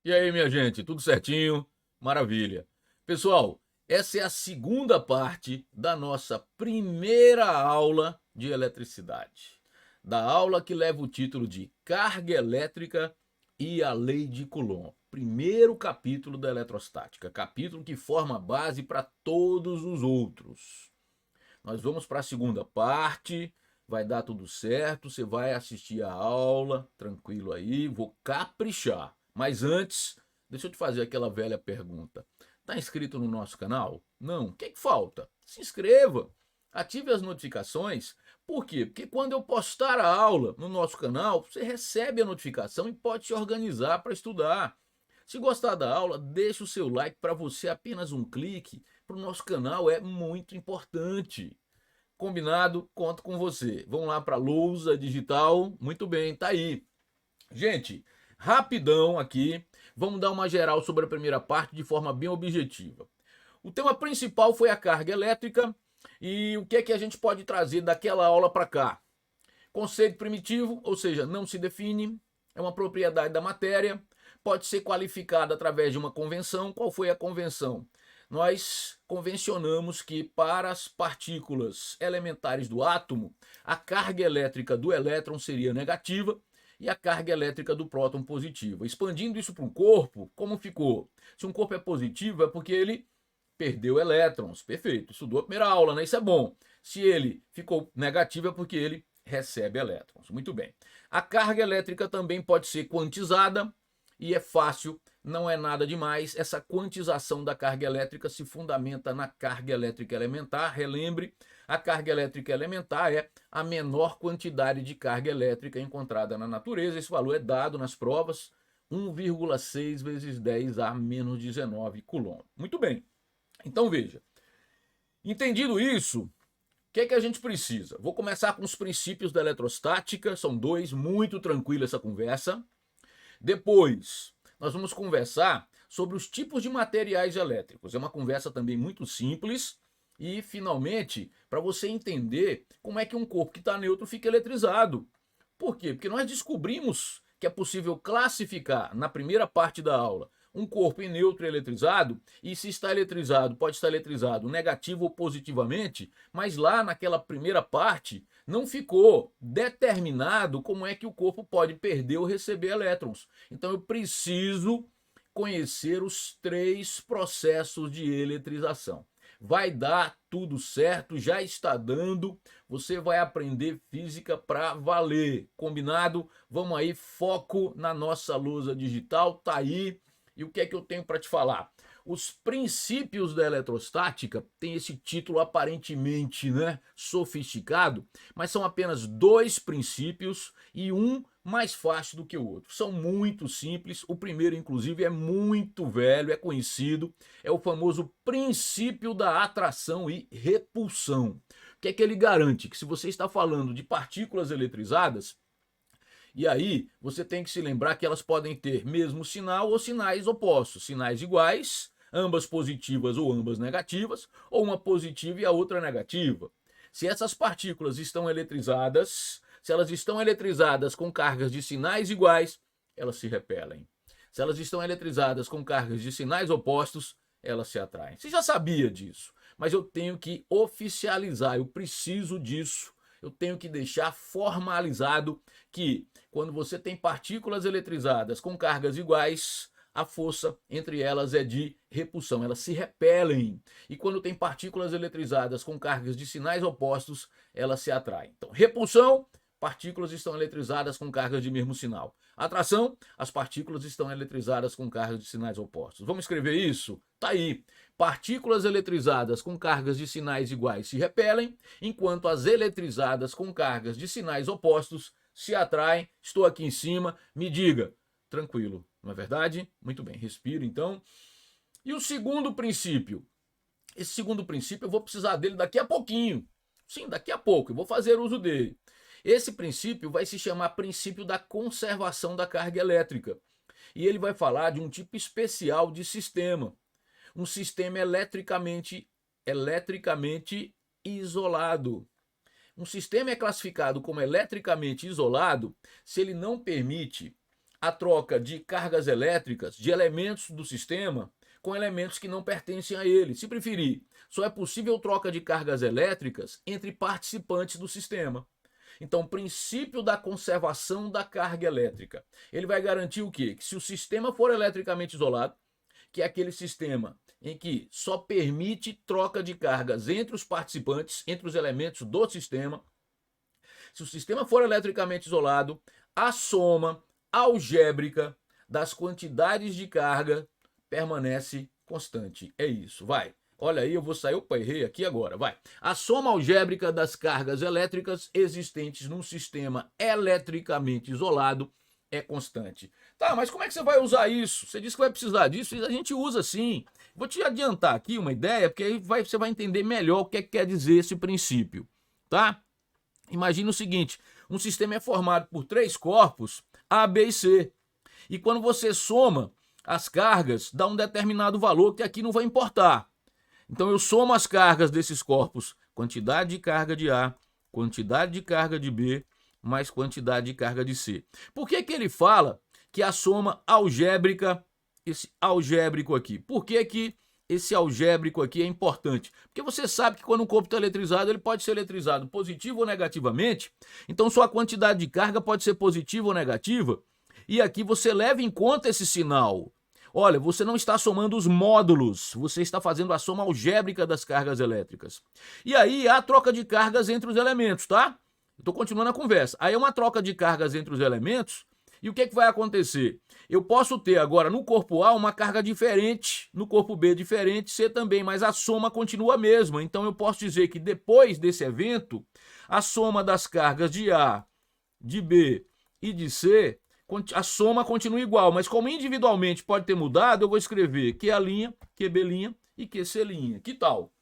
E aí, minha gente, tudo certinho? Maravilha. Pessoal, essa é a segunda parte da nossa primeira aula de eletricidade. Da aula que leva o título de Carga Elétrica e a Lei de Coulomb. Primeiro capítulo da eletrostática, capítulo que forma a base para todos os outros. Nós vamos para a segunda parte, vai dar tudo certo, você vai assistir a aula, tranquilo aí, vou caprichar. Mas antes, deixa eu te fazer aquela velha pergunta. Tá inscrito no nosso canal? Não. O que falta? Se inscreva, ative as notificações. Por quê? Porque quando eu postar a aula no nosso canal, você recebe a notificação e pode se organizar para estudar. Se gostar da aula, deixa o seu like. Para você apenas um clique para o nosso canal é muito importante. Combinado? Conto com você. Vamos lá para a lousa digital. Muito bem, tá aí. Gente, rapidão aqui, vamos dar uma geral sobre a primeira parte de forma bem objetiva. O tema principal foi a carga elétrica e o que é que a gente pode trazer daquela aula para cá. Conceito primitivo, ou seja, não se define, é uma propriedade da matéria, pode ser qualificada através de uma convenção. Qual foi a convenção? Nós convencionamos que para as partículas elementares do átomo, a carga elétrica do elétron seria negativa e a carga elétrica do próton positiva. Expandindo isso para um corpo, como ficou? Se um corpo é positivo, é porque ele perdeu elétrons. Perfeito, estudou a primeira aula, né? Isso é bom. Se ele ficou negativo, é porque ele recebe elétrons. Muito bem. A carga elétrica também pode ser quantizada e é fácil, não é nada demais. Essa quantização da carga elétrica se fundamenta na carga elétrica elementar. Relembre, a carga elétrica elementar é a menor quantidade de carga elétrica encontrada na natureza. Esse valor é dado nas provas, 1,6 vezes 10 a menos 19 coulomb. Muito bem. Então veja, entendido isso, o que é que a gente precisa? Vou começar com os princípios da eletrostática, são dois, muito tranquila essa conversa. Depois, nós vamos conversar sobre os tipos de materiais elétricos. É uma conversa também muito simples. E, finalmente, para você entender como é que um corpo que está neutro fica eletrizado. Por quê? Porque nós descobrimos que é possível classificar, na primeira parte da aula, um corpo em neutro e eletrizado, e se está eletrizado, pode estar eletrizado negativo ou positivamente, mas lá naquela primeira parte não ficou determinado como é que o corpo pode perder ou receber elétrons. Então eu preciso conhecer os três processos de eletrização. Vai dar tudo certo, já está dando. Você vai aprender física para valer. Combinado? Vamos aí, foco na nossa lousa digital, tá aí. E o que é que eu tenho para te falar? Os princípios da eletrostática têm esse título aparentemente, né, sofisticado, mas são apenas dois princípios e um mais fácil do que o outro. São muito simples. O primeiro, inclusive, é muito velho, é conhecido. É o famoso princípio da atração e repulsão. O que é que ele garante? Que se você está falando de partículas eletrizadas, e aí você tem que se lembrar que elas podem ter mesmo sinal ou sinais opostos, sinais iguais, ambas positivas ou ambas negativas, ou uma positiva e a outra negativa. Se essas partículas estão eletrizadas, se elas estão eletrizadas com cargas de sinais iguais, elas se repelem. Se elas estão eletrizadas com cargas de sinais opostos, elas se atraem. Você já sabia disso, mas eu tenho que oficializar, eu preciso disso. Eu tenho que deixar formalizado que quando você tem partículas eletrizadas com cargas iguais, a força entre elas é de repulsão, elas se repelem. E quando tem partículas eletrizadas com cargas de sinais opostos, elas se atraem. Então, repulsão, partículas estão eletrizadas com cargas de mesmo sinal. Atração, as partículas estão eletrizadas com cargas de sinais opostos. Vamos escrever isso? Tá aí. Partículas eletrizadas com cargas de sinais iguais se repelem, enquanto as eletrizadas com cargas de sinais opostos se atraem. Estou aqui em cima, me diga. Tranquilo, não é verdade? Muito bem, respiro então. E o segundo princípio? Esse segundo princípio eu vou precisar dele daqui a pouquinho. Sim, daqui a pouco, eu vou fazer uso dele. Esse princípio vai se chamar princípio da conservação da carga elétrica. E ele vai falar de um tipo especial de sistema. Um sistema eletricamente isolado. Um sistema é classificado como eletricamente isolado se ele não permite a troca de cargas elétricas, de elementos do sistema, com elementos que não pertencem a ele. Se preferir, só é possível troca de cargas elétricas entre participantes do sistema. Então, o princípio da conservação da carga elétrica, ele vai garantir o quê? Que se o sistema for eletricamente isolado, que é aquele sistema em que só permite troca de cargas entre os participantes, entre os elementos do sistema, se o sistema for eletricamente isolado, a soma algébrica das quantidades de carga permanece constante. É isso, vai. Olha aí, eu vou sair, opa, errei aqui agora, vai. A soma algébrica das cargas elétricas existentes num sistema eletricamente isolado é constante. Tá, mas como é que você vai usar isso? Você disse que vai precisar disso, e a gente usa sim. Vou te adiantar aqui uma ideia, porque aí você vai entender melhor o que quer dizer esse princípio, tá? Imagina o seguinte, um sistema é formado por 3 corpos, A, B e C. E quando você soma as cargas, dá um determinado valor que aqui não vai importar. Então eu somo as cargas desses corpos, quantidade de carga de A, quantidade de carga de B, mais quantidade de carga de C. Por que ele fala que a soma algébrica, esse algébrico aqui? Por que esse algébrico aqui é importante? Porque você sabe que quando um corpo está eletrizado, ele pode ser eletrizado positivo ou negativamente. Então sua quantidade de carga pode ser positiva ou negativa. E aqui você leva em conta esse sinal. Olha, você não está somando os módulos, você está fazendo a soma algébrica das cargas elétricas. E aí há troca de cargas entre os elementos, tá? Estou continuando a conversa. Aí é uma troca de cargas entre os elementos. E o que vai acontecer? Eu posso ter agora no corpo A uma carga diferente, no corpo B diferente, C também, mas a soma continua a mesma. Então eu posso dizer que depois desse evento, a soma das cargas de A, de B e de C, a soma continua igual, mas como individualmente pode ter mudado, eu vou escrever QA', QB' e QC'. Que tal?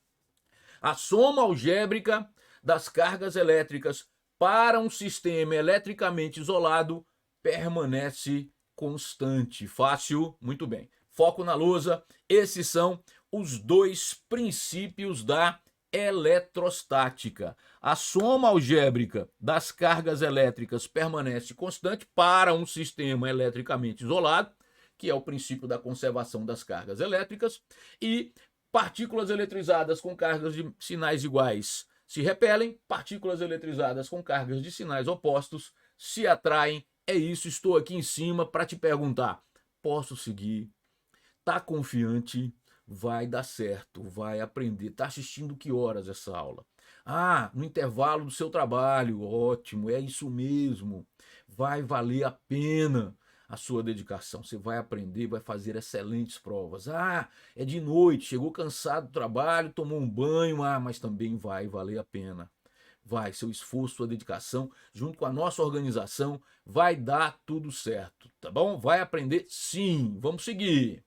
A soma algébrica das cargas elétricas para um sistema eletricamente isolado permanece constante. Fácil? Muito bem. Foco na lousa. Esses são os 2 princípios da eletrostática. A soma algébrica das cargas elétricas permanece constante para um sistema eletricamente isolado, que é o princípio da conservação das cargas elétricas, e partículas eletrizadas com cargas de sinais iguais se repelem, partículas eletrizadas com cargas de sinais opostos se atraem. É isso, estou aqui em cima para te perguntar, posso seguir? Tá confiante? Vai dar certo, vai aprender. Tá assistindo que horas essa aula? Ah, no intervalo do seu trabalho. Ótimo, é isso mesmo. Vai valer a pena a sua dedicação. Você vai aprender, vai fazer excelentes provas. Ah, é de noite, chegou cansado do trabalho, tomou um banho. Ah, mas também vai valer a pena. Vai, seu esforço, sua dedicação, junto com a nossa organização, vai dar tudo certo, tá bom? Vai aprender sim. Vamos seguir.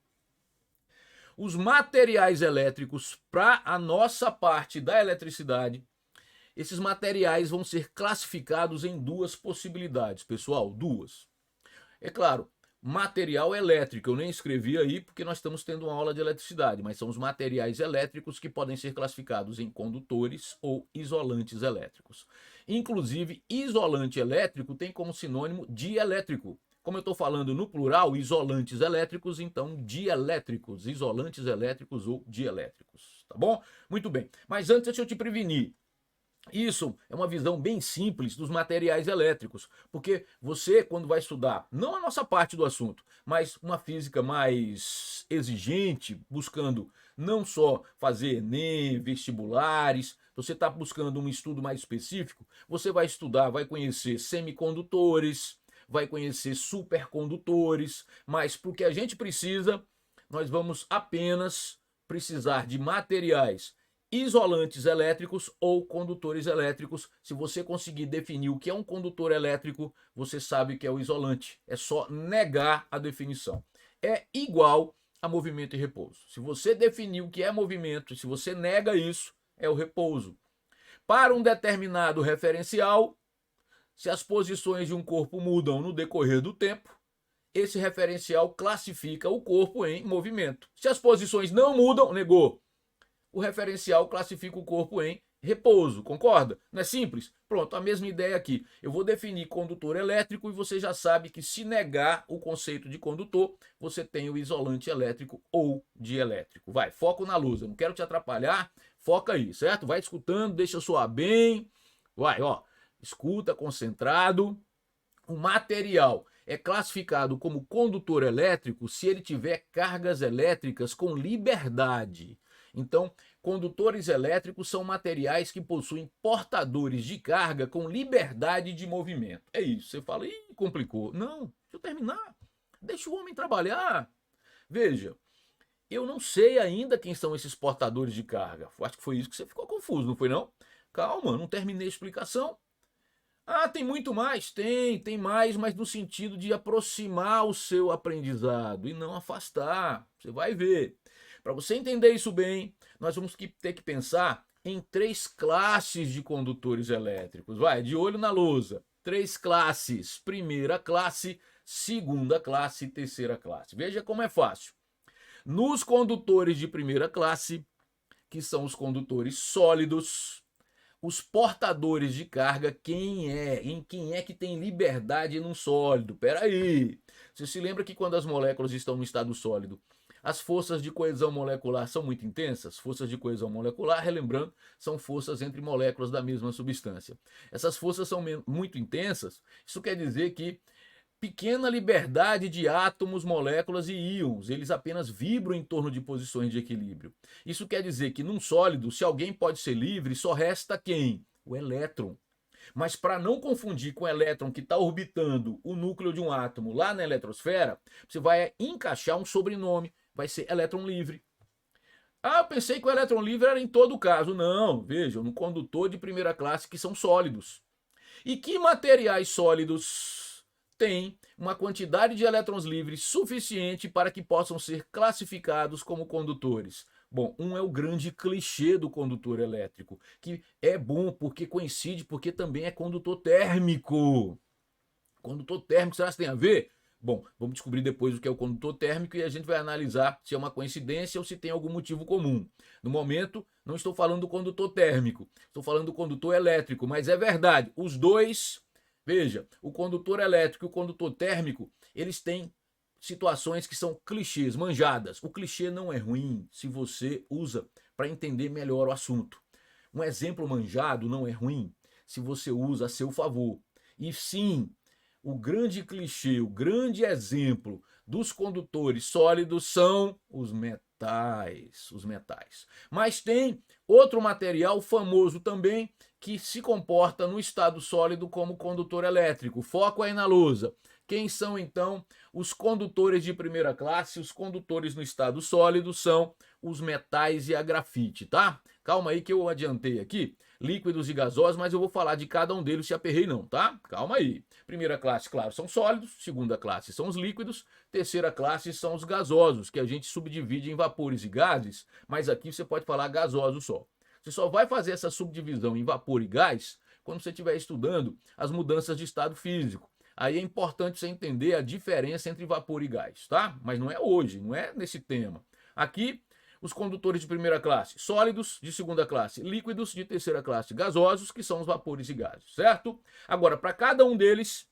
Os materiais elétricos para a nossa parte da eletricidade, esses materiais vão ser classificados em 2 possibilidades, pessoal, 2. É claro, material elétrico, eu nem escrevi aí porque nós estamos tendo uma aula de eletricidade, mas são os materiais elétricos que podem ser classificados em condutores ou isolantes elétricos. Inclusive, isolante elétrico tem como sinônimo dielétrico. Como eu estou falando no plural, isolantes elétricos, então dielétricos, isolantes elétricos ou dielétricos, tá bom? Muito bem, mas antes deixa eu te prevenir. Isso é uma visão bem simples dos materiais elétricos, porque você, quando vai estudar, não a nossa parte do assunto, mas uma física mais exigente, buscando não só fazer Enem, vestibulares, você está buscando um estudo mais específico, você vai estudar, vai conhecer semicondutores, vai conhecer supercondutores, mas para o que a gente precisa, nós vamos apenas precisar de materiais isolantes elétricos ou condutores elétricos. Se você conseguir definir o que é um condutor elétrico, você sabe o que é o isolante. É só negar a definição. É igual a movimento e repouso. Se você definir o que é movimento, se você nega isso, é o repouso. Para um determinado referencial, se as posições de um corpo mudam no decorrer do tempo, esse referencial classifica o corpo em movimento. Se as posições não mudam, negou. O referencial classifica o corpo em repouso, concorda? Não é simples? Pronto, a mesma ideia aqui. Eu vou definir condutor elétrico e você já sabe que se negar o conceito de condutor, você tem o isolante elétrico ou dielétrico. Vai, foco na luz, eu não quero te atrapalhar, foca aí, certo? Vai escutando, deixa soar bem. Vai, ó, escuta concentrado. O material é classificado como condutor elétrico se ele tiver cargas elétricas com liberdade. Então, condutores elétricos são materiais que possuem portadores de carga com liberdade de movimento. É isso. Você fala, ih, complicou. Não, deixa eu terminar. Deixa o homem trabalhar. Veja, eu não sei ainda quem são esses portadores de carga. Acho que foi isso que você ficou confuso, não foi não? Calma, não terminei a explicação. Ah, tem muito mais? Tem mais, mas no sentido de aproximar o seu aprendizado e não afastar. Você vai ver. Para você entender isso bem, nós vamos ter que pensar em 3 classes de condutores elétricos. Vai, de olho na lousa. 3 classes. Primeira classe, segunda classe e terceira classe. Veja como é fácil. Nos condutores de primeira classe, que são os condutores sólidos, os portadores de carga, em quem é que tem liberdade num sólido? Peraí. Você se lembra que quando as moléculas estão no estado sólido, as forças de coesão molecular são muito intensas? Forças de coesão molecular, relembrando, são forças entre moléculas da mesma substância. Essas forças são muito intensas, isso quer dizer que pequena liberdade de átomos, moléculas e íons. Eles apenas vibram em torno de posições de equilíbrio. Isso quer dizer que num sólido, se alguém pode ser livre, só resta quem? O elétron. Mas para não confundir com o elétron que está orbitando o núcleo de um átomo lá na eletrosfera, você vai encaixar um sobrenome, vai ser elétron livre. Ah, eu pensei que o elétron livre era em todo caso. Não, vejam, no condutor de primeira classe que são sólidos. E que materiais sólidos têm uma quantidade de elétrons livres suficiente para que possam ser classificados como condutores? Bom, um é o grande clichê do condutor elétrico, que é bom porque coincide, porque também é condutor térmico. Condutor térmico, será que tem a ver? Bom, vamos descobrir depois o que é o condutor térmico e a gente vai analisar se é uma coincidência ou se tem algum motivo comum. No momento, não estou falando do condutor térmico, estou falando do condutor elétrico, mas é verdade, os dois, veja, o condutor elétrico e o condutor térmico, eles têm situações que são clichês, manjadas. O clichê não é ruim se você usa para entender melhor o assunto. Um exemplo manjado não é ruim se você usa a seu favor. E sim, o grande clichê, o grande exemplo dos condutores sólidos são os metais, Mas tem outro material famoso também que se comporta no estado sólido como condutor elétrico. Foco aí na lousa. Quem são então os condutores de primeira classe? Os condutores no estado sólido são os metais e a grafite, tá? Calma aí que eu adiantei aqui, líquidos e gasosos, mas eu vou falar de cada um deles, se aperrei não, tá? Calma aí. Primeira classe, claro, são sólidos, segunda classe são os líquidos, terceira classe são os gasosos, que a gente subdivide em vapores e gases, mas aqui você pode falar gasosos só. Você só vai fazer essa subdivisão em vapor e gás quando você estiver estudando as mudanças de estado físico. Aí é importante você entender a diferença entre vapor e gás, tá? Mas não é hoje, não é nesse tema. Aqui, os condutores de primeira classe, sólidos de segunda classe, líquidos de terceira classe, gasosos, que são os vapores e gases, certo? Agora, para cada um deles,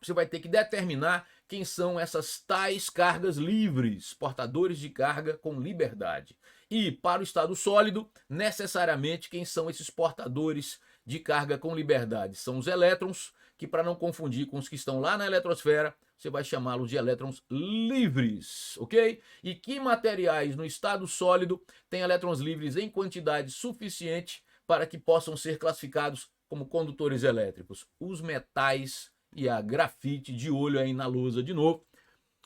você vai ter que determinar quem são essas tais cargas livres, portadores de carga com liberdade. E para o estado sólido, necessariamente quem são esses portadores de carga com liberdade? São os elétrons, que para não confundir com os que estão lá na eletrosfera, você vai chamá-los de elétrons livres, ok? E que materiais no estado sólido têm elétrons livres em quantidade suficiente para que possam ser classificados como condutores elétricos? Os metais e a grafite, de olho aí na lousa de novo.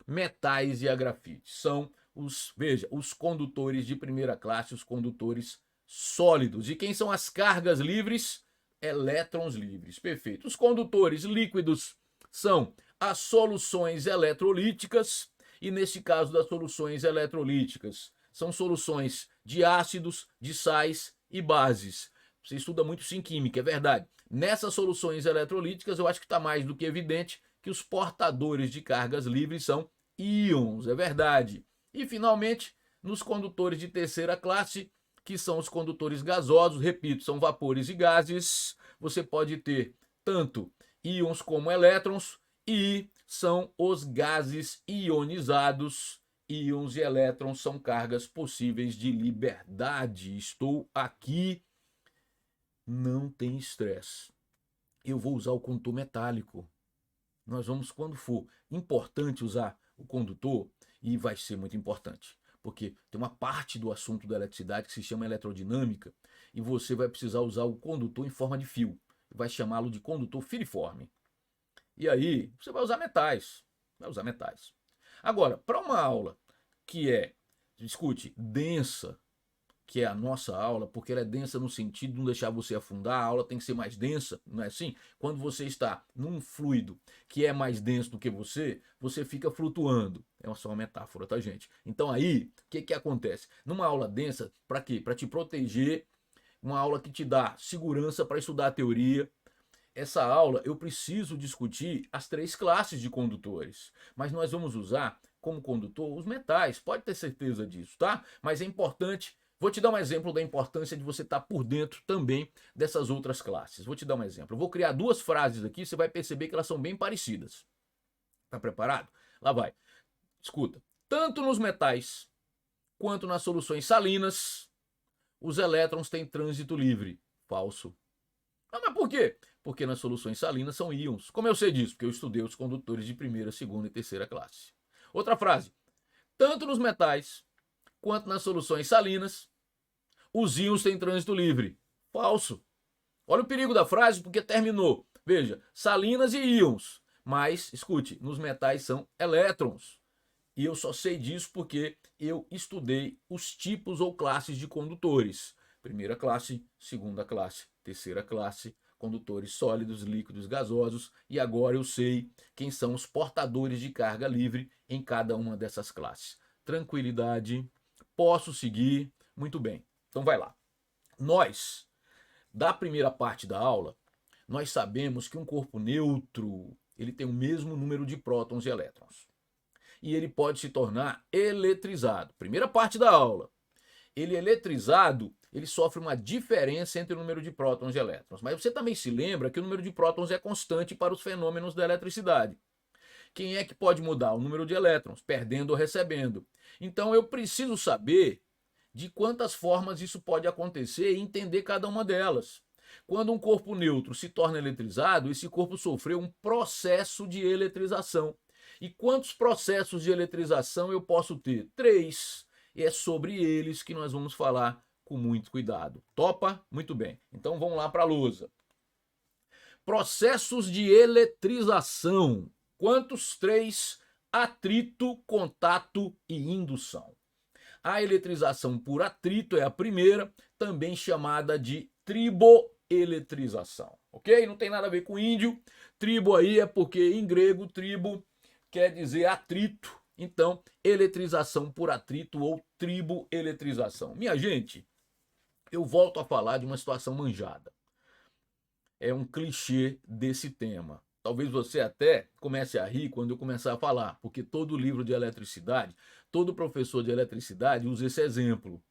Metais e a grafite são os condutores de primeira classe, os condutores sólidos. E quem são as cargas livres? Elétrons livres, perfeito. Os condutores líquidos são as soluções eletrolíticas, e nesse caso das soluções eletrolíticas, são soluções de ácidos, de sais e bases. Você estuda muito sim química, é verdade. Nessas soluções eletrolíticas, eu acho que está mais do que evidente que os portadores de cargas livres são íons, é verdade. E finalmente, nos condutores de terceira classe, que são os condutores gasosos, repito, são vapores e gases. Você pode ter tanto íons como elétrons, e são os gases ionizados. Íons e elétrons são cargas possíveis de liberdade. Estou aqui, não tem estresse. Eu vou usar o condutor metálico. Nós vamos, quando for importante usar o condutor, e vai ser muito importante, porque tem uma parte do assunto da eletricidade que se chama eletrodinâmica, e você vai precisar usar o condutor em forma de fio. Vai chamá-lo de condutor filiforme. E aí, você vai usar metais. Agora, para uma aula que é, escute, densa, que é a nossa aula, porque ela é densa no sentido de não deixar você afundar, a aula tem que ser mais densa, não é assim? Quando você está num fluido que é mais denso do que você fica flutuando. É só uma metáfora, tá, gente? Então aí, o que acontece? Numa aula densa, para quê? Para te proteger, uma aula que te dá segurança para estudar a teoria. Essa aula eu preciso discutir as 3 classes de condutores, mas nós vamos usar como condutor os metais, pode ter certeza disso, tá? Mas é importante. Vou te dar um exemplo da importância de você estar por dentro também dessas outras classes. Vou te dar um exemplo. Eu vou criar 2 frases aqui, você vai perceber que elas são bem parecidas. Tá preparado? Lá vai. Escuta. Tanto nos metais quanto nas soluções salinas, os elétrons têm trânsito livre. Falso. Ah, mas por quê? Porque nas soluções salinas são íons. Como eu sei disso? Porque eu estudei os condutores de primeira, segunda e terceira classe. Outra frase. Tanto nos metais quanto nas soluções salinas, os íons têm trânsito livre. Falso. Olha o perigo da frase, porque terminou. Veja, salinas e íons. Mas, escute, nos metais são elétrons. E eu só sei disso porque eu estudei os tipos ou classes de condutores. Primeira classe, segunda classe, terceira classe, condutores sólidos, líquidos, gasosos. E agora eu sei quem são os portadores de carga livre em cada uma dessas classes. Tranquilidade, posso seguir, muito bem. Então vai lá. Nós, da primeira parte da aula, nós sabemos que um corpo neutro, ele tem o mesmo número de prótons e elétrons. E ele pode se tornar eletrizado. Primeira parte da aula. Ele eletrizado, ele sofre uma diferença entre o número de prótons e elétrons. Mas você também se lembra que o número de prótons é constante para os fenômenos da eletricidade. Quem é que pode mudar? O número de elétrons, perdendo ou recebendo. Então eu preciso saber de quantas formas isso pode acontecer e entender cada uma delas. Quando um corpo neutro se torna eletrizado, esse corpo sofreu um processo de eletrização. E quantos processos de eletrização eu posso ter? 3. E é sobre eles que nós vamos falar com muito cuidado. Topa? Muito bem. Então vamos lá para a lousa. Processos de eletrização. Quantos? 3. Atrito, contato e indução. A eletrização por atrito é a primeira, também chamada de triboeletrização. Ok? Não tem nada a ver com índio. Tribo aí é porque em grego tribo quer dizer atrito. Então, eletrização por atrito ou triboeletrização. Minha gente, eu volto a falar de uma situação manjada. É um clichê desse tema. Talvez você até comece a rir quando eu começar a falar, porque todo livro de eletricidade, todo professor de eletricidade usa esse exemplo.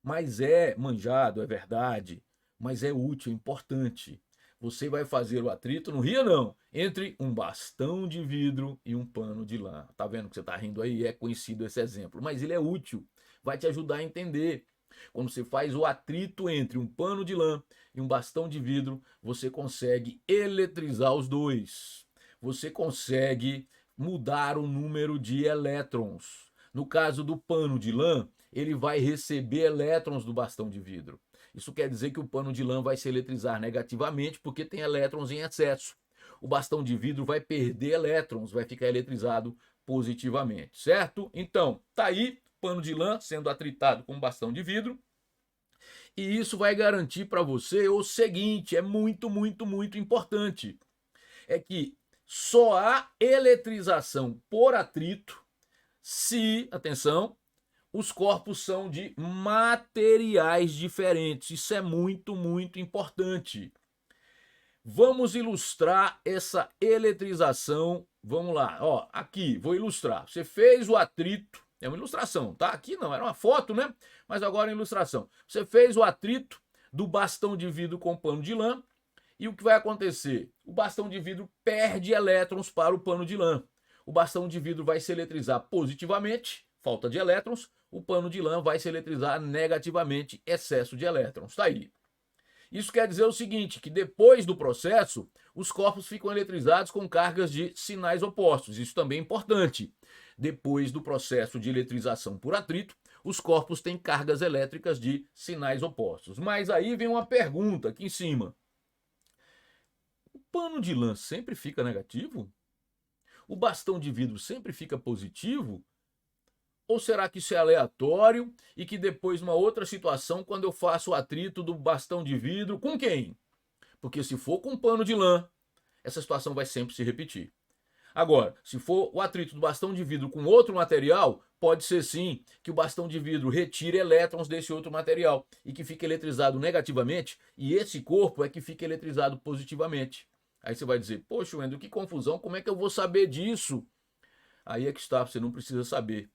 Mas é manjado, é verdade, mas é útil, é importante. Você vai fazer o atrito, não ria não, entre um bastão de vidro e um pano de lã. Tá vendo que você tá rindo aí? É conhecido esse exemplo, mas ele é útil, vai te ajudar a entender. Quando você faz o atrito entre um pano de lã e um bastão de vidro, você consegue eletrizar os dois. Você consegue mudar o número de elétrons. No caso do pano de lã, ele vai receber elétrons do bastão de vidro. Isso quer dizer que o pano de lã vai se eletrizar negativamente porque tem elétrons em excesso. O bastão de vidro vai perder elétrons, vai ficar eletrizado positivamente, certo? Então, tá aí pano de lã sendo atritado com bastão de vidro. E isso vai garantir para você o seguinte, é muito, muito, muito importante. É que só há eletrização por atrito se, atenção, os corpos são de materiais diferentes. Isso é muito, muito importante. Vamos ilustrar essa eletrização. Vamos lá, ó, aqui, vou ilustrar. Você fez o atrito É uma ilustração, tá? Aqui não, era uma foto, né? Mas agora é ilustração. Você fez o atrito do bastão de vidro com pano de lã e o que vai acontecer? O bastão de vidro perde elétrons para o pano de lã. O bastão de vidro vai se eletrizar positivamente, falta de elétrons. O pano de lã vai se eletrizar negativamente, excesso de elétrons. Tá aí. Isso quer dizer o seguinte, que depois do processo, os corpos ficam eletrizados com cargas de sinais opostos. Isso também é importante. Depois do processo de eletrização por atrito, os corpos têm cargas elétricas de sinais opostos. Mas aí vem uma pergunta aqui em cima. O pano de lã sempre fica negativo? O bastão de vidro sempre fica positivo? Ou será que isso é aleatório e que depois, numa outra situação, quando eu faço o atrito do bastão de vidro, com quem? Porque se for com pano de lã, essa situação vai sempre se repetir. Agora, se for o atrito do bastão de vidro com outro material, pode ser sim que o bastão de vidro retire elétrons desse outro material e que fique eletrizado negativamente, e esse corpo é que fica eletrizado positivamente. Aí você vai dizer, poxa, Wendel, que confusão, como é que eu vou saber disso? Aí é que está, você não precisa saber.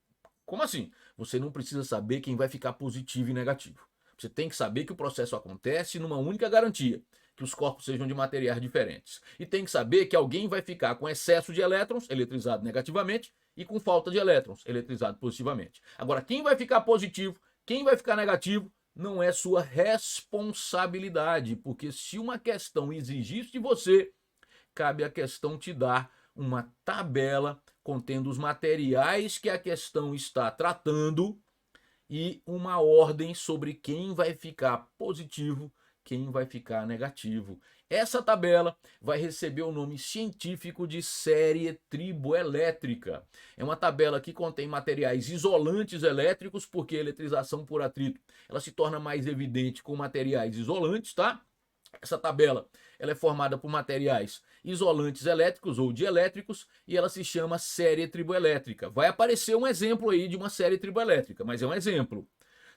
Como assim? Você não precisa saber quem vai ficar positivo e negativo. Você tem que saber que o processo acontece numa única garantia, que os corpos sejam de materiais diferentes. E tem que saber que alguém vai ficar com excesso de elétrons, eletrizado negativamente, e com falta de elétrons, eletrizado positivamente. Agora, quem vai ficar positivo, quem vai ficar negativo, não é sua responsabilidade, porque se uma questão exigir isso de você, cabe a questão te dar uma tabela contendo os materiais que a questão está tratando e uma ordem sobre quem vai ficar positivo, quem vai ficar negativo. Essa tabela vai receber o nome científico de série triboelétrica. É uma tabela que contém materiais isolantes elétricos, porque a eletrização por atrito ela se torna mais evidente com materiais isolantes, tá? Essa tabela ela é formada por materiais isolantes elétricos ou dielétricos e ela se chama série triboelétrica. Vai aparecer um exemplo aí de uma série triboelétrica, mas é um exemplo.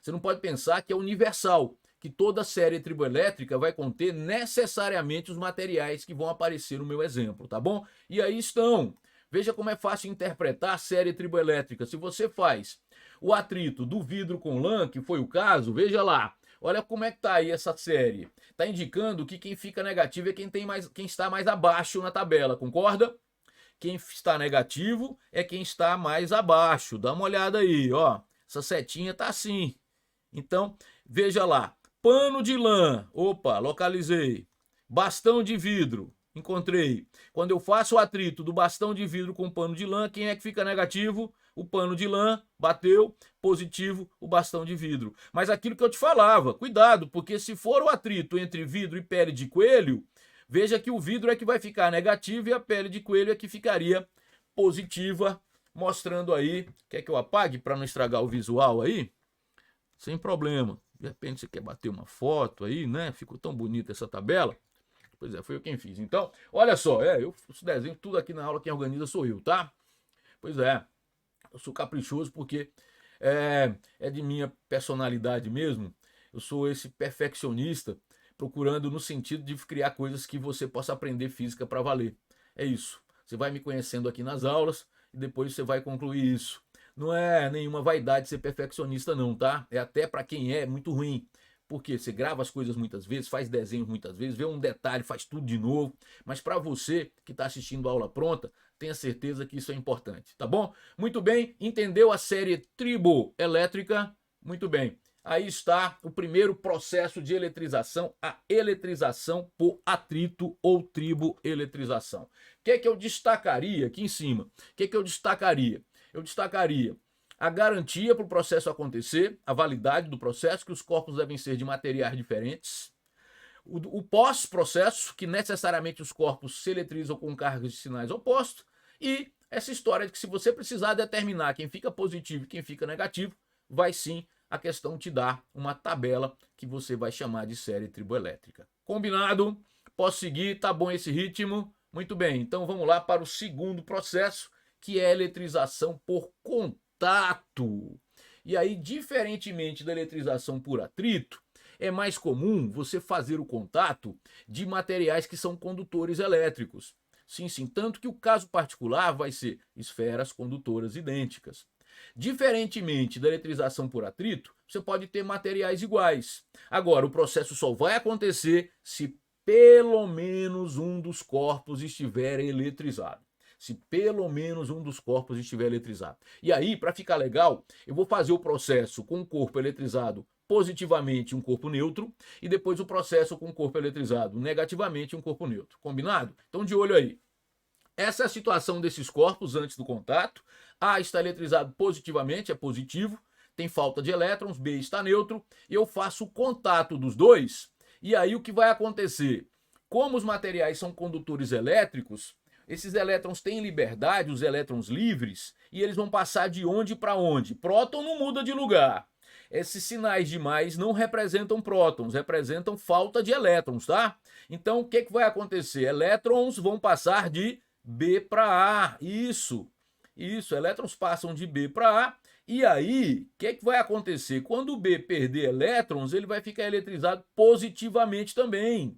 Você não pode pensar que é universal, que toda série triboelétrica vai conter necessariamente os materiais que vão aparecer no meu exemplo, tá bom? E aí estão. Veja como é fácil interpretar a série triboelétrica. Se você faz o atrito do vidro com lã, que foi o caso, veja lá. Olha como é que tá aí essa série. Está indicando que quem fica negativo é quem está mais abaixo na tabela, concorda? Quem está negativo é quem está mais abaixo. Dá uma olhada aí, ó. Essa setinha tá assim. Então, veja lá. Pano de lã. Opa, localizei. Bastão de vidro. Encontrei. Quando eu faço o atrito do bastão de vidro com pano de lã, quem é que fica negativo? O pano de lã bateu, positivo o bastão de vidro. Mas aquilo que eu te falava, cuidado, porque se for o atrito entre vidro e pele de coelho, veja que o vidro é que vai ficar negativo e a pele de coelho é que ficaria positiva, mostrando aí. Quer que eu apague para não estragar o visual aí? Sem problema. De repente você quer bater uma foto aí, né? Ficou tão bonita essa tabela. Pois é, foi eu quem fiz. Então, olha só, eu desenho tudo aqui na aula, quem organiza sou eu, tá? Pois é, eu sou caprichoso porque é de minha personalidade mesmo. Eu sou esse perfeccionista, procurando no sentido de criar coisas que você possa aprender física para valer. É isso. Você vai me conhecendo aqui nas aulas e depois você vai concluir isso. Não é nenhuma vaidade ser perfeccionista não, tá? É até para quem é muito ruim. Porque você grava as coisas muitas vezes, faz desenhos muitas vezes, vê um detalhe, faz tudo de novo. Mas para você que está assistindo a aula pronta, tenha certeza que isso é importante, tá bom? Muito bem, entendeu a série triboelétrica? Muito bem. Aí está o primeiro processo de eletrização, a eletrização por atrito ou triboeletrização. O que é que eu destacaria aqui em cima? O que é que eu destacaria? Eu destacaria a garantia para o processo acontecer, a validade do processo, que os corpos devem ser de materiais diferentes. O pós-processo, que necessariamente os corpos se eletrizam com cargas de sinais opostos. E essa história de que se você precisar determinar quem fica positivo e quem fica negativo, vai sim a questão te dar uma tabela que você vai chamar de série triboelétrica. Combinado? Posso seguir? Tá bom esse ritmo? Muito bem, então vamos lá para o segundo processo, que é a eletrização por contato. E aí, diferentemente da eletrização por atrito, é mais comum você fazer o contato de materiais que são condutores elétricos. Sim, sim, tanto que o caso particular vai ser esferas condutoras idênticas. Diferentemente da eletrização por atrito, você pode ter materiais iguais. Agora, o processo só vai acontecer se pelo menos um dos corpos estiver eletrizado. Se pelo menos um dos corpos estiver eletrizado. E aí, para ficar legal, eu vou fazer o processo com o corpo eletrizado positivamente um corpo neutro e depois o processo com o corpo eletrizado negativamente um corpo neutro. Combinado? Então, de olho aí. Essa é a situação desses corpos antes do contato. A está eletrizado positivamente, é positivo, tem falta de elétrons, B está neutro. Eu faço o contato dos dois e aí o que vai acontecer? Como os materiais são condutores elétricos, esses elétrons têm liberdade, os elétrons livres, e eles vão passar de onde para onde? Próton não muda de lugar. Esses sinais de mais não representam prótons, representam falta de elétrons, tá? Então, o que vai acontecer? Elétrons vão passar de B para A, isso, elétrons passam de B para A, e aí, o que vai acontecer? Quando o B perder elétrons, ele vai ficar eletrizado positivamente também.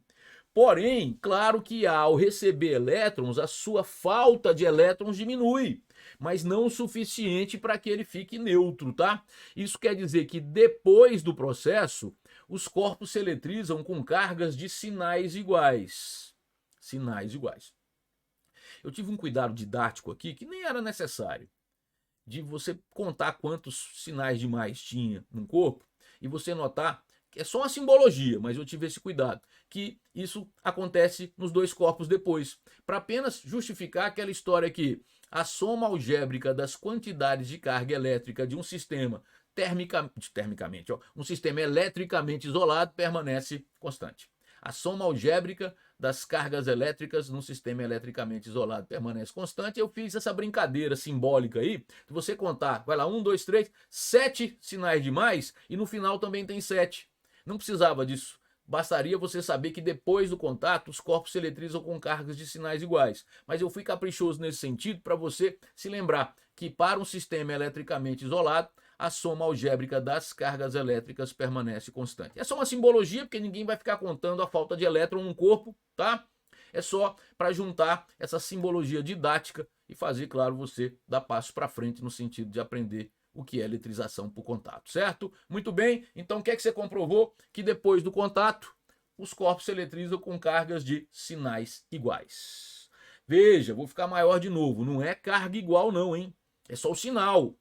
Porém, claro que ao receber elétrons, a sua falta de elétrons diminui, mas não o suficiente para que ele fique neutro, tá? Isso quer dizer que depois do processo, os corpos se eletrizam com cargas de sinais iguais. Sinais iguais. Eu tive um cuidado didático aqui que nem era necessário, de você contar quantos sinais de mais tinha num corpo e você notar que é só uma simbologia, mas eu tive esse cuidado, que isso acontece nos dois corpos depois, para apenas justificar aquela história que a soma algébrica das quantidades de carga elétrica de um sistema termicamente, um sistema eletricamente isolado permanece constante. A soma algébrica das cargas elétricas num sistema eletricamente isolado permanece constante. Eu fiz essa brincadeira simbólica aí, que você contar, vai lá, 1, 2, 3, 7 sinais de mais e no final também tem 7. Não precisava disso. Bastaria você saber que depois do contato os corpos se eletrizam com cargas de sinais iguais. Mas eu fui caprichoso nesse sentido para você se lembrar que para um sistema eletricamente isolado, a soma algébrica das cargas elétricas permanece constante. É só uma simbologia, porque ninguém vai ficar contando a falta de elétron no corpo, tá? É só para juntar essa simbologia didática e fazer, claro, você dar passos para frente no sentido de aprender o que é eletrização por contato, certo? Muito bem, então o que é que você comprovou? Que depois do contato, os corpos se eletrizam com cargas de sinais iguais. Veja, vou ficar maior de novo, não é carga igual não, hein? É só o sinal.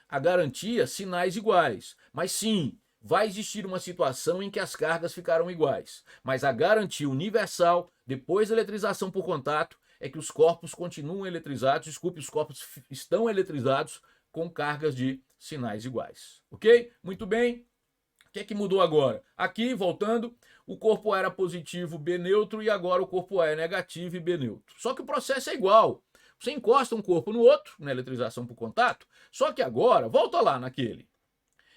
A garantia, sinais iguais. Mas sim, vai existir uma situação em que as cargas ficarão iguais. Mas a garantia universal, depois da eletrização por contato, é que os corpos continuam eletrizados, os corpos estão eletrizados com cargas de sinais iguais. Ok? Muito bem. O que é que mudou agora? Aqui, voltando, o corpo A era positivo, B neutro, e agora o corpo A é negativo e B neutro. Só que o processo é igual. Você encosta um corpo no outro, na eletrização por contato, só que agora, volta lá naquele.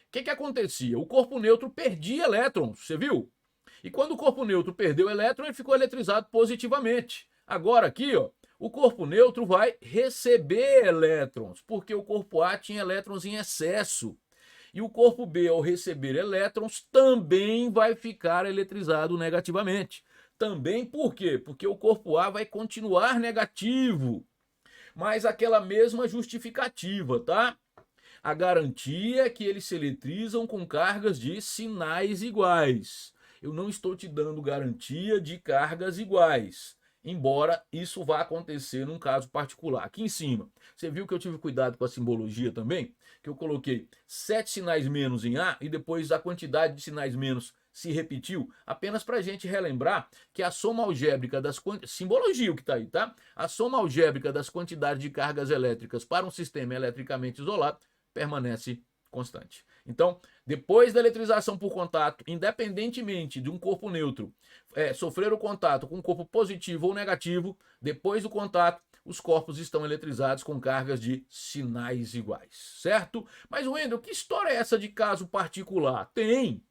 O que acontecia? O corpo neutro perdia elétrons, você viu? E quando o corpo neutro perdeu elétron, ele ficou eletrizado positivamente. Agora aqui, ó, o corpo neutro vai receber elétrons, porque o corpo A tinha elétrons em excesso. E o corpo B, ao receber elétrons, também vai ficar eletrizado negativamente. Também por quê? Porque o corpo A vai continuar negativo. Mas aquela mesma justificativa, tá? A garantia é que eles se eletrizam com cargas de sinais iguais. Eu não estou te dando garantia de cargas iguais, embora isso vá acontecer num caso particular. Aqui em cima, você viu que eu tive cuidado com a simbologia também? Que eu coloquei 7 sinais menos em A e depois a quantidade de sinais menos se repetiu, apenas para a gente relembrar que a soma algébrica das simbologia o que está aí, tá? A soma algébrica das quantidades de cargas elétricas para um sistema eletricamente isolado permanece constante. Então, depois da eletrização por contato, independentemente de um corpo neutro sofrer o contato com um corpo positivo ou negativo, depois do contato, os corpos estão eletrizados com cargas de sinais iguais, certo? Mas, Wendel, que história é essa de caso particular? Tem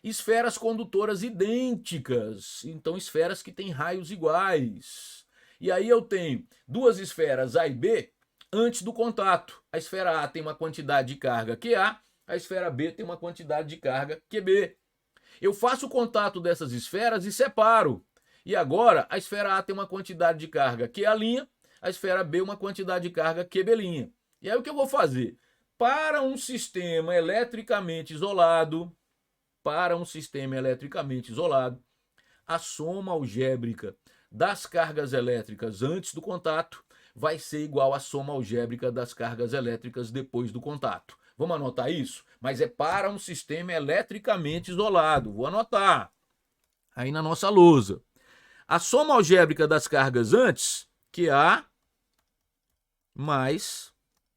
esferas condutoras idênticas, então esferas que têm raios iguais. E aí eu tenho duas esferas A e B antes do contato. A esfera A tem uma quantidade de carga QA, a esfera B tem uma quantidade de carga QB. Eu faço o contato dessas esferas e separo. E agora a esfera A tem uma quantidade de carga QA', a esfera B uma quantidade de carga QB'. E aí o que eu vou fazer? para um sistema eletricamente isolado, a soma algébrica das cargas elétricas antes do contato vai ser igual à soma algébrica das cargas elétricas depois do contato. Vamos anotar isso? Mas é para um sistema eletricamente isolado. Vou anotar aí na nossa lousa. A soma algébrica das cargas antes, QA mais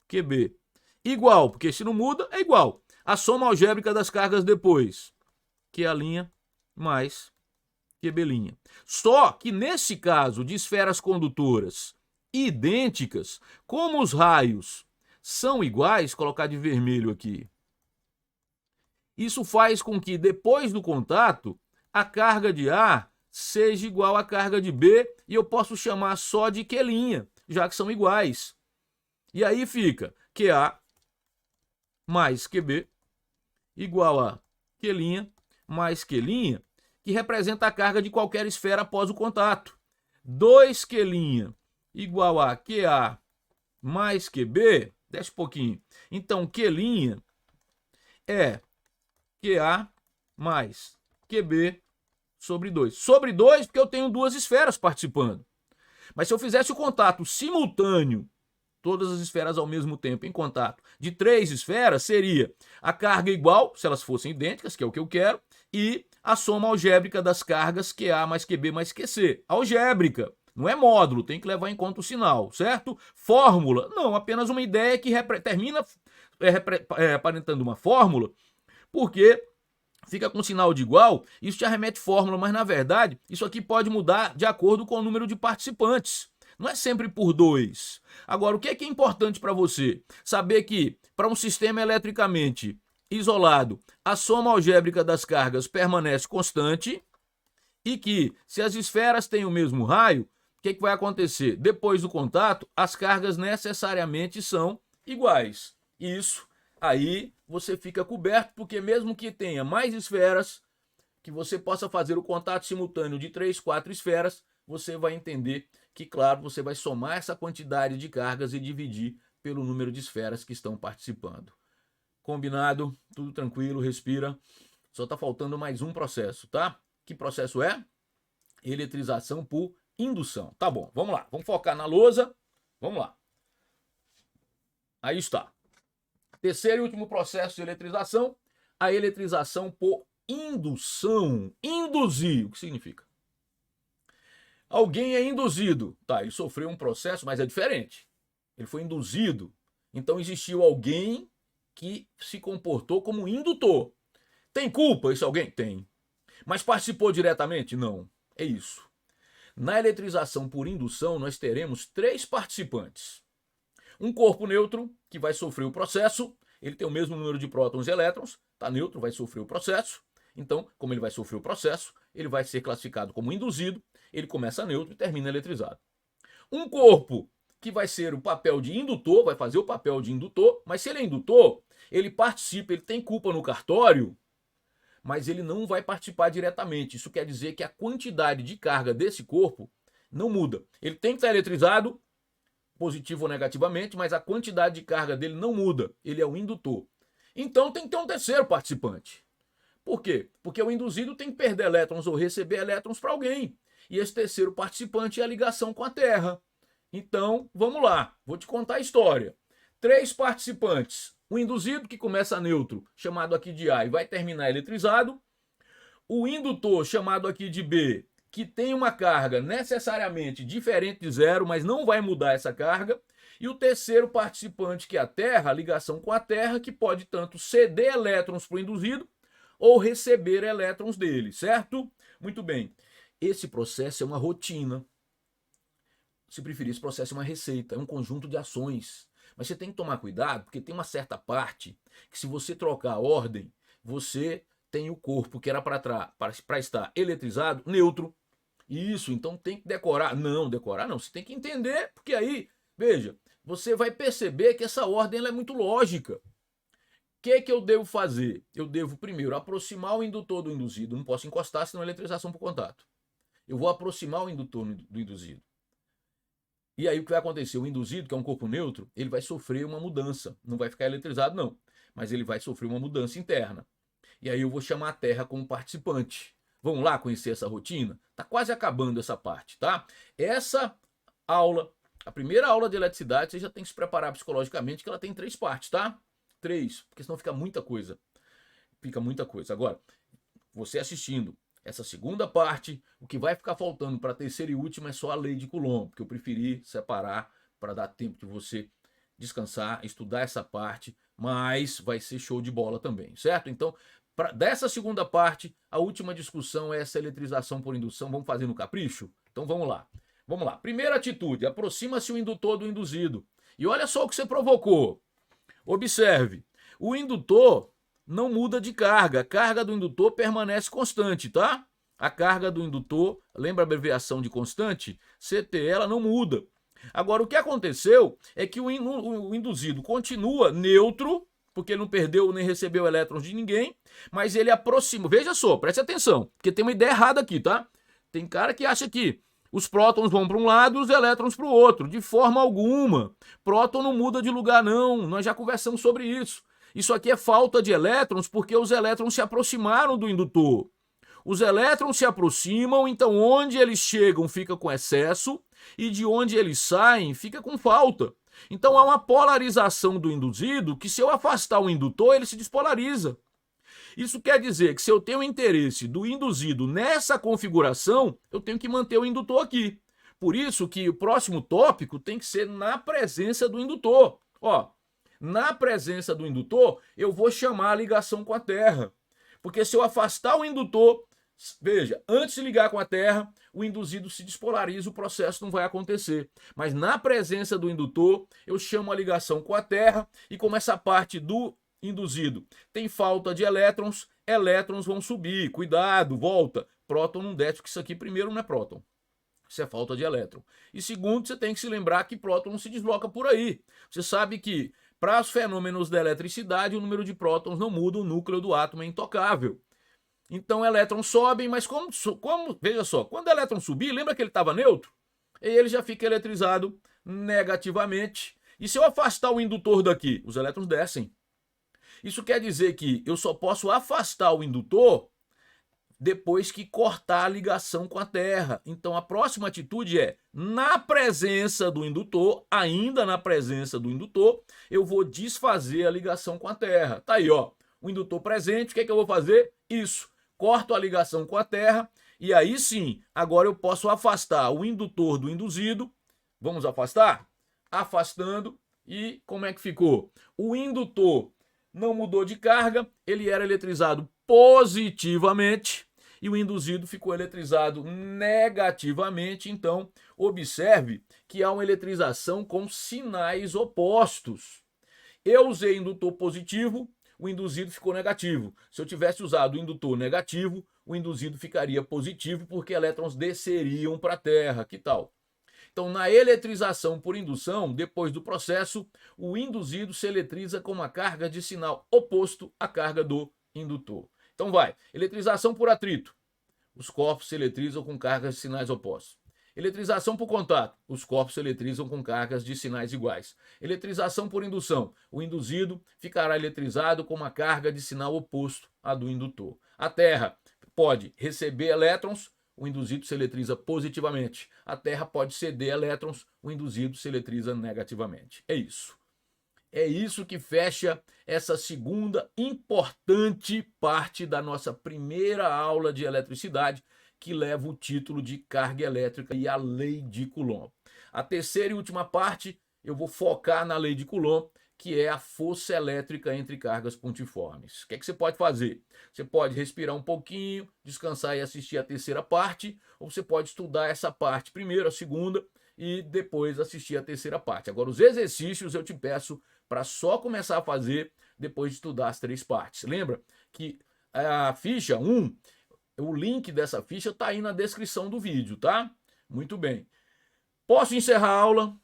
QB. Igual, porque se não muda, é igual. A soma algébrica das cargas depois, QA' mais QB'. Só que nesse caso de esferas condutoras idênticas, como os raios são iguais, colocar de vermelho aqui, isso faz com que depois do contato a carga de A seja igual à carga de B e eu posso chamar só de Q', já que são iguais. E aí fica QA mais QB igual a Q' mais Q', que representa a carga de qualquer esfera após o contato. 2Q' igual a QA mais QB, desce um pouquinho. Então, Q' é QA mais QB sobre 2. Sobre 2 porque eu tenho duas esferas participando. Mas se eu fizesse o contato simultâneo, todas as esferas ao mesmo tempo em contato, de 3 esferas, seria a carga igual, se elas fossem idênticas, que é o que eu quero, e a soma algébrica das cargas QA mais QB mais QC. Algébrica, não é módulo, tem que levar em conta o sinal, certo? Fórmula, não, apenas uma ideia que termina aparentando uma fórmula, porque fica com sinal de igual, isso te arremete fórmula, mas na verdade isso aqui pode mudar de acordo com o número de participantes. Não é sempre por 2. Agora, o que é importante para você? Saber que para um sistema eletricamente isolado, a soma algébrica das cargas permanece constante e que se as esferas têm o mesmo raio, o que vai acontecer? Depois do contato, as cargas necessariamente são iguais. Isso aí você fica coberto, porque mesmo que tenha mais esferas, que você possa fazer o contato simultâneo de 3, 4 esferas, você vai entender que, claro, você vai somar essa quantidade de cargas e dividir pelo número de esferas que estão participando. Combinado? Tudo tranquilo, respira. Só está faltando mais um processo, tá? Que processo é? Eletrização por indução. Tá bom, vamos lá. Vamos focar na lousa. Vamos lá. Aí está. Terceiro e último processo de eletrização, a eletrização por indução. Induzir, o que significa? Alguém é induzido. Tá, ele sofreu um processo, mas é diferente. Ele foi induzido. Então existiu alguém que se comportou como indutor. Tem culpa esse alguém? Tem. Mas participou diretamente? Não. É isso. Na eletrização por indução, nós teremos 3 participantes. Um corpo neutro, que vai sofrer o processo, ele tem o mesmo número de prótons e elétrons, está neutro, vai sofrer o processo. Então, como ele vai sofrer o processo, ele vai ser classificado como induzido, ele começa neutro e termina eletrizado. Um corpo que vai ser o papel de indutor, vai fazer o papel de indutor, mas se ele é indutor, ele participa, ele tem culpa no cartório, mas ele não vai participar diretamente. Isso quer dizer que a quantidade de carga desse corpo não muda. Ele tem que estar eletrizado, positivo ou negativamente, mas a quantidade de carga dele não muda. Ele é o indutor. Então tem que ter um terceiro participante. Por quê? Porque o induzido tem que perder elétrons ou receber elétrons para alguém. E esse terceiro participante é a ligação com a Terra. Então, vamos lá. Vou te contar a história. 3 participantes. O induzido, que começa neutro, chamado aqui de A, e vai terminar eletrizado. O indutor, chamado aqui de B, que tem uma carga necessariamente diferente de zero, mas não vai mudar essa carga. E o terceiro participante, que é a Terra, a ligação com a Terra, que pode tanto ceder elétrons para o induzido ou receber elétrons dele, certo? Muito bem. Esse processo é uma rotina. Se preferir, esse processo é uma receita, é um conjunto de ações. Mas você tem que tomar cuidado, porque tem uma certa parte que, se você trocar a ordem, você tem o corpo que era para estar eletrizado, neutro. Isso, então tem que decorar. Não, decorar não, você tem que entender, porque aí, veja, você vai perceber que essa ordem ela é muito lógica. O que eu devo fazer? Eu devo primeiro aproximar o indutor do induzido, não posso encostar, senão é eletrização por contato. Eu vou aproximar o indutor do induzido. E aí o que vai acontecer? O induzido, que é um corpo neutro, ele vai sofrer uma mudança. Não vai ficar eletrizado, não. Mas ele vai sofrer uma mudança interna. E aí eu vou chamar a Terra como participante. Vamos lá conhecer essa rotina? Tá quase acabando essa parte, tá? Essa aula, a primeira aula de eletricidade, você já tem que se preparar psicologicamente, que ela tem 3 partes, tá? 3, porque senão fica muita coisa. Fica muita coisa. Agora, você assistindo essa segunda parte, o que vai ficar faltando para a terceira e última é só a lei de Coulomb, que eu preferi separar para dar tempo de você descansar, estudar essa parte, mas vai ser show de bola também, certo? Então, dessa segunda parte, a última discussão é essa eletrização por indução. Vamos fazer no capricho? Então vamos lá. Vamos lá. Primeira atitude, aproxima-se o indutor do induzido. E olha só o que você provocou. Observe, o indutor não muda de carga. A carga do indutor permanece constante, tá? A carga do indutor, lembra a abreviação de constante? CT, ela não muda. Agora, o que aconteceu é que o induzido continua neutro, porque ele não perdeu nem recebeu elétrons de ninguém, mas ele aproxima. Veja só, preste atenção, porque tem uma ideia errada aqui, tá? Tem cara que acha que os prótons vão para um lado e os elétrons para o outro. De forma alguma. Próton não muda de lugar, não. Nós já conversamos sobre isso. Isso aqui é falta de elétrons porque os elétrons se aproximaram do indutor. Os elétrons se aproximam, então onde eles chegam fica com excesso e de onde eles saem fica com falta. Então há uma polarização do induzido que, se eu afastar o indutor, ele se despolariza. Isso quer dizer que, se eu tenho interesse do induzido nessa configuração, eu tenho que manter o indutor aqui. Por isso que o próximo tópico tem que ser na presença do indutor. Ó, na presença do indutor, eu vou chamar a ligação com a Terra. Porque se eu afastar o indutor, veja, antes de ligar com a Terra, o induzido se despolariza, o processo não vai acontecer. Mas na presença do indutor, eu chamo a ligação com a Terra, e como essa parte do induzido tem falta de elétrons, elétrons vão subir. Cuidado, volta. Próton não desce, porque isso aqui primeiro não é próton. Isso é falta de elétron. E segundo, você tem que se lembrar que próton não se desloca por aí. Você sabe que para os fenômenos da eletricidade, o número de prótons não muda, o núcleo do átomo é intocável. Então, elétrons sobem, mas como veja só, quando o elétron subir, lembra que ele estava neutro? E ele já fica eletrizado negativamente. E se eu afastar o indutor daqui, os elétrons descem. Isso quer dizer que eu só posso afastar o indutor depois que cortar a ligação com a Terra. Então, a próxima atitude é, na presença do indutor, ainda na presença do indutor, eu vou desfazer a ligação com a Terra. Tá aí, ó, o indutor presente. O que é que eu vou fazer? Isso, corto a ligação com a Terra, e aí sim, agora eu posso afastar o indutor do induzido. Vamos afastar? Afastando, e como é que ficou? O indutor não mudou de carga, ele era eletrizado positivamente e o induzido ficou eletrizado negativamente. Então, observe que há uma eletrização com sinais opostos. Eu usei indutor positivo, o induzido ficou negativo. Se eu tivesse usado o indutor negativo, o induzido ficaria positivo, porque elétrons desceriam para a Terra. Que tal? Então, na eletrização por indução, depois do processo, o induzido se eletriza com uma carga de sinal oposto à carga do indutor. Então vai, eletrização por atrito, os corpos se eletrizam com cargas de sinais opostos. Eletrização por contato, os corpos se eletrizam com cargas de sinais iguais. Eletrização por indução, o induzido ficará eletrizado com uma carga de sinal oposto à do indutor. A Terra pode receber elétrons, o induzido se eletriza positivamente. A Terra pode ceder elétrons, o induzido se eletriza negativamente. É isso. É isso que fecha essa segunda importante parte da nossa primeira aula de eletricidade, que leva o título de carga elétrica e a lei de Coulomb. A terceira e última parte eu vou focar na lei de Coulomb, que é a força elétrica entre cargas pontiformes. O que é que você pode fazer? Você pode respirar um pouquinho, descansar e assistir a terceira parte, ou você pode estudar essa parte primeiro, a segunda, e depois assistir a terceira parte. Agora, os exercícios eu te peço para só começar a fazer depois de estudar as 3 partes. Lembra que a ficha 1, o link dessa ficha está aí na descrição do vídeo, tá? Muito bem. Posso encerrar a aula?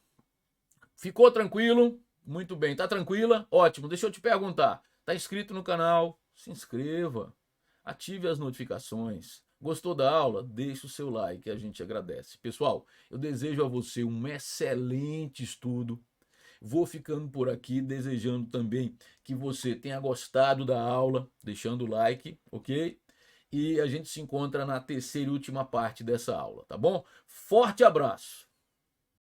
Ficou tranquilo? Muito bem. Tá tranquila? Ótimo. Deixa eu te perguntar. Tá inscrito no canal? Se inscreva. Ative as notificações. Gostou da aula? Deixe o seu like, a gente agradece. Pessoal, eu desejo a você um excelente estudo. Vou ficando por aqui, desejando também que você tenha gostado da aula, deixando o like, ok? E a gente se encontra na terceira e última parte dessa aula, tá bom? Forte abraço!